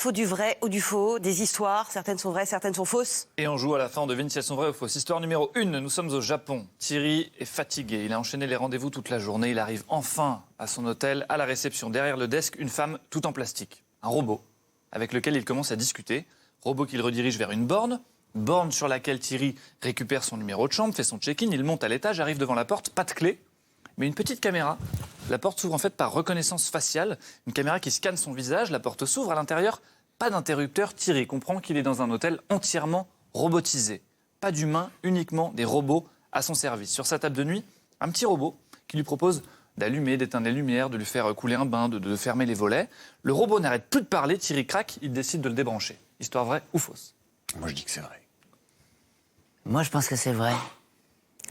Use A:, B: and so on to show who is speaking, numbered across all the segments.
A: Faut du vrai ou du faux, des histoires, certaines sont vraies, certaines sont fausses.
B: Et on joue à la fin, on devine si elles sont vraies ou fausses. Histoire numéro 1, nous sommes au Japon. Thierry est fatigué, il a enchaîné les rendez-vous toute la journée. Il arrive enfin à son hôtel, à la réception. Derrière le desk, une femme tout en plastique. Un robot, avec lequel il commence à discuter. Robot qu'il redirige vers une borne. Borne sur laquelle Thierry récupère son numéro de chambre, fait son check-in, il monte à l'étage, arrive devant la porte, pas de clé, mais une petite caméra. La porte s'ouvre en fait par reconnaissance faciale, une caméra qui scanne son visage, la porte s'ouvre, à l'intérieur, pas d'interrupteur. Thierry comprend qu'il est dans un hôtel entièrement robotisé. Pas d'humains, uniquement des robots à son service. Sur sa table de nuit, un petit robot qui lui propose d'allumer, d'éteindre les lumières, de lui faire couler un bain, de fermer les volets. Le robot n'arrête plus de parler, Thierry craque, il décide de le débrancher. Histoire vraie ou fausse?
C: Moi, je dis que c'est vrai.
D: Moi, je pense que c'est vrai.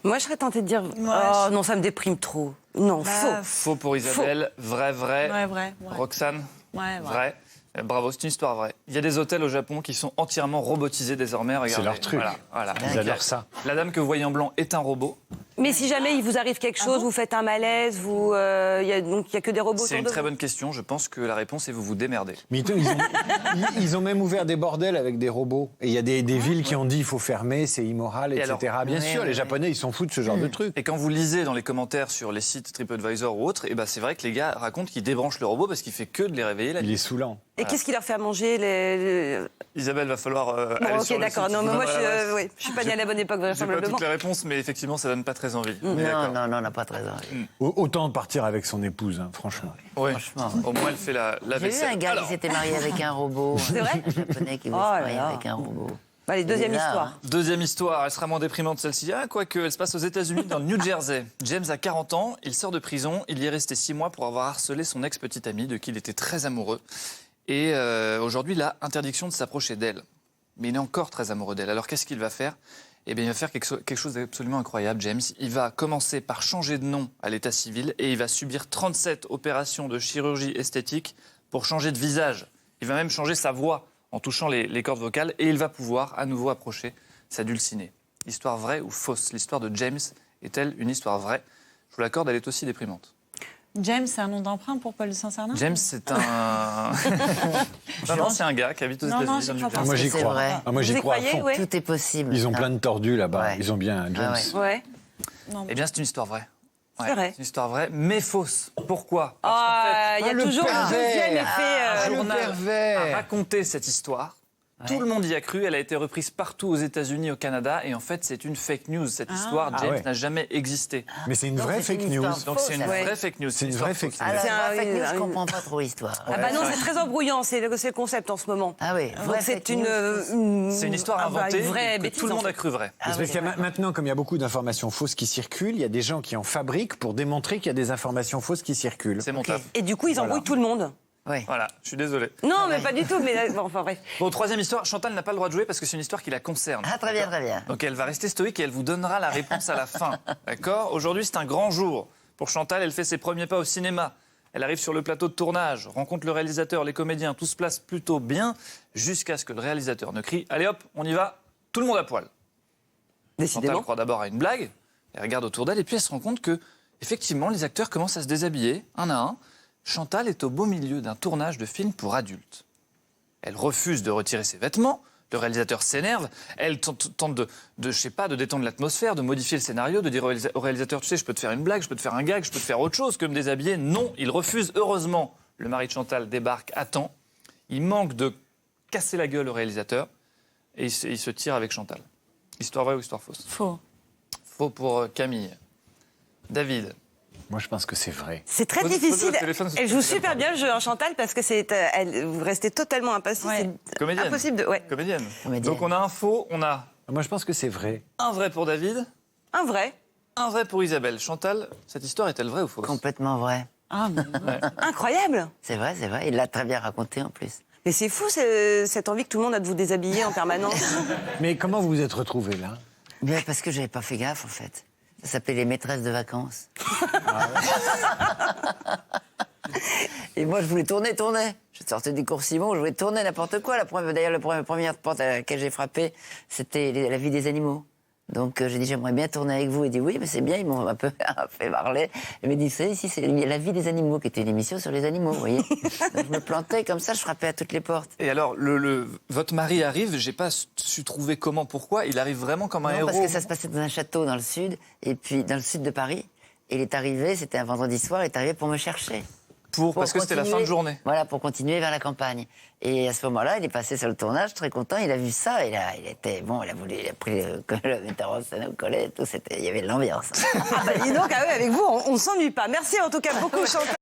A: Moi, je serais tentée de dire non, ça me déprime trop. Non, faux.
B: Faux pour Isabelle, vrai.
E: Ouais, vrai.
B: Roxane,
E: Ouais,
B: vrai. Bravo, c'est une histoire vraie. Il y a des hôtels au Japon qui sont entièrement robotisés désormais. Regardez.
C: C'est leur truc.
B: Voilà.
C: Ils adorent ça.
B: La dame que vous voyez en blanc est un robot.
A: Mais si jamais il vous arrive quelque chose, vous faites un malaise, donc il y a que des robots
B: C'est
A: autour
B: une
A: de
B: très
A: vous.
B: bonne question. Je pense que la réponse est vous vous démerdez.
C: Mais ils ont même ouvert des bordels avec des robots. Et il y a des villes qui ont dit il faut fermer, c'est immoral,
B: Et
C: etc.
B: alors
C: Bien sûr, les Japonais, ils s'en foutent de ce genre de truc.
B: Et quand vous lisez dans les commentaires sur les sites TripAdvisor ou autres, c'est vrai que les gars racontent qu'ils débranchent le robot parce qu'il fait que de les réveiller la
C: Il
B: nuit.
C: est saoulant.
A: Et qu'est-ce qui leur fait à manger
B: Isabelle, va falloir
A: Bon,
B: aller
A: ok,
B: sur le
A: d'accord.
B: site.
A: Non, mais moi,
B: Voilà,
A: je suis pas née à la bonne époque,
B: J'ai pas
A: vraisemblablement.
B: toutes les réponses, mais effectivement, ça donne pas très envie. On est d'accord.
D: Non, on n'a pas très envie.
C: Autant partir avec son épouse, hein, franchement.
B: Ouais.
D: Franchement.
B: Au moins, elle fait la
D: J'ai vu
B: vaisselle.
D: un gars
B: Alors,
D: qui s'était marié avec un robot.
A: C'est vrai
D: Un japonais qui voulait
A: Oh
D: se
A: là
D: marier
A: là.
D: avec un robot.
A: Allez, deuxième
D: Bizarre,
A: histoire.
D: hein.
B: deuxième histoire, elle sera moins déprimante celle-ci. Quoique, elle se passe aux États-Unis, dans le New Jersey. James a 40 ans, il sort de prison, il y est resté 6 mois pour avoir harcelé son ex-petite amie, de qui il était très amoureux. Et aujourd'hui, il a interdiction de s'approcher d'elle. Mais il est encore très amoureux d'elle. Alors qu'est-ce qu'il va faire? Eh bien, il va faire quelque chose d'absolument incroyable, James. Il va commencer par changer de nom à l'état civil et il va subir 37 opérations de chirurgie esthétique pour changer de visage. Il va même changer sa voix en touchant les cordes vocales et il va pouvoir à nouveau approcher sa dulcinée. Histoire vraie ou fausse? L'histoire de James est-elle une histoire vraie? Je vous l'accorde, elle est aussi déprimante.
E: James, c'est un nom d'emprunt pour Paul de Saint-Cernin?
B: James, c'est un... non, c'est un gars qui habite aux
E: Non,
B: États-Unis.
E: j'y
B: dans le
E: crois
B: New
E: pas.
C: Moi, j'y
D: c'est
C: crois.
D: vrai.
C: Moi, j'y
A: Vous y
C: crois à
A: croyez,
C: fond.
A: ouais.
D: Tout est possible.
C: Ils ont plein de tordus là-bas.
D: Ouais.
C: Ils ont bien un James.
D: ouais.
A: Ouais.
E: Non.
B: Eh bien, c'est une histoire vraie.
A: C'est vrai.
B: C'est une histoire vraie, mais fausse. Pourquoi?
A: Il y a
C: le
A: toujours un
C: pervers.
A: deuxième effet.
B: Un
C: le
B: journal
C: pervers.
B: a raconté cette histoire. Tout le monde y a cru. Elle a été reprise partout aux États-Unis, au Canada. Et en fait, c'est une fake news. Cette histoire, James
C: ouais.
B: n'a jamais existé.
C: Mais c'est une
D: Non,
C: vraie
D: c'est
C: fake
D: une
C: news.
D: histoire.
B: Donc c'est une
A: Ouais.
B: vraie fake news.
C: C'est une
B: histoire
C: vraie fake
B: fausse.
C: news.
D: Alors,
A: C'est un-
D: fake news, je
A: une-
D: comprends pas trop l'histoire.
A: Ah bah non, c'est très embrouillant, c'est le concept en ce moment.
D: Ah oui,
A: Donc
D: vraie
A: c'est
D: fake
A: une,
D: news.
B: C'est une histoire
A: ah bah,
B: inventée
A: une vraie
B: que
A: bêtise,
B: tout le
A: en
B: monde
A: fait.
B: a cru vrai.
D: Ah
C: Parce
D: oui,
C: qu'il y a maintenant, comme il y a beaucoup d'informations fausses qui circulent, il y a des gens qui en fabriquent pour démontrer qu'il y a des informations fausses qui circulent.
B: C'est mon taf.
A: Et du coup, ils embrouillent tout le monde.
D: Oui.
B: Voilà, je suis désolé.
A: Non, mais pas du tout. Mais bon, enfin bref.
B: Bon, troisième histoire, Chantal n'a pas le droit de jouer parce que c'est une histoire qui la concerne.
D: Ah, très bien, très bien.
B: Donc elle va rester stoïque et elle vous donnera la réponse à la fin. D'accord? Aujourd'hui, c'est un grand jour. Pour Chantal, elle fait ses premiers pas au cinéma. Elle arrive sur le plateau de tournage, rencontre le réalisateur, les comédiens, tout se place plutôt bien, jusqu'à ce que le réalisateur ne crie « Allez hop, on y va, tout le monde à poil ». Chantal
A: Décidément.
B: croit d'abord à une blague, elle regarde autour d'elle et puis elle se rend compte que, effectivement, les acteurs commencent à se déshabiller, un à un. Chantal est au beau milieu d'un tournage de film pour adultes. Elle refuse de retirer ses vêtements, le réalisateur s'énerve, elle tente de détendre l'atmosphère, de modifier le scénario, de dire au réalisateur, tu sais, je peux te faire une blague, je peux te faire un gag, je peux te faire autre chose que me déshabiller. Non, il refuse. Heureusement, le mari de Chantal débarque à temps. Il manque de casser la gueule au réalisateur et il se tire avec Chantal. Histoire vraie ou histoire fausse?
E: Faux.
B: Faux pour Camille. David.
C: Moi, je pense que c'est vrai.
A: C'est très
B: Posez
A: difficile.
B: votre téléphone,
A: Elle joue
B: c'est
A: super bien le jeu, hein, Chantal, parce que vous restez totalement impassible.
E: Ouais.
A: C'est
B: Comédienne.
A: impossible de. Ouais.
B: Comédienne.
D: Comédienne.
B: Donc on a un faux, on a
C: Moi, je pense que c'est vrai.
B: un vrai pour David,
A: Un vrai.
B: un vrai pour Isabelle. Chantal, cette histoire est-elle vraie ou fausse?
D: Complètement vrai.
E: Ah, mais...
A: Incroyable.
D: C'est vrai, c'est vrai. Il l'a très bien raconté en plus.
A: Mais c'est fou cette envie que tout le monde a de vous déshabiller en permanence.
C: Mais comment vous vous êtes retrouvés là?
D: Bien, parce que j'avais pas fait gaffe en fait. Ça s'appelait les maîtresses de vacances. Et moi, je voulais tourner. Je sortais du cours Simon, je voulais tourner n'importe quoi. D'ailleurs, la première porte à laquelle j'ai frappé, c'était La vie des animaux. Donc j'ai dit j'aimerais bien tourner avec vous. Il dit oui, mais c'est bien, ils m'ont un peu fait parler. Il m'a dit, ça, ici c'est La vie des animaux, qui était une émission sur les animaux, vous voyez. Donc je me plantais comme ça, je frappais à toutes les portes.
B: Et alors, votre mari arrive, j'ai pas su trouver comment, pourquoi, il arrive vraiment comme un
D: Non,
B: héros.
D: parce que ça se passait dans un château dans le sud, et puis dans le sud de Paris. Et il est arrivé, c'était un vendredi soir, il est arrivé pour me chercher.
B: Parce que c'était la fin de
D: continuer.
B: journée.
D: Voilà, pour continuer vers la campagne. Et à ce moment-là, il est passé sur le tournage, très content, il a vu ça, il était, bon, il a pris le metteur en scène au collet, tout, il y avait de l'ambiance.
A: Ah bah dis donc, avec vous, on ne s'ennuie pas. Merci en tout cas beaucoup, Chantal.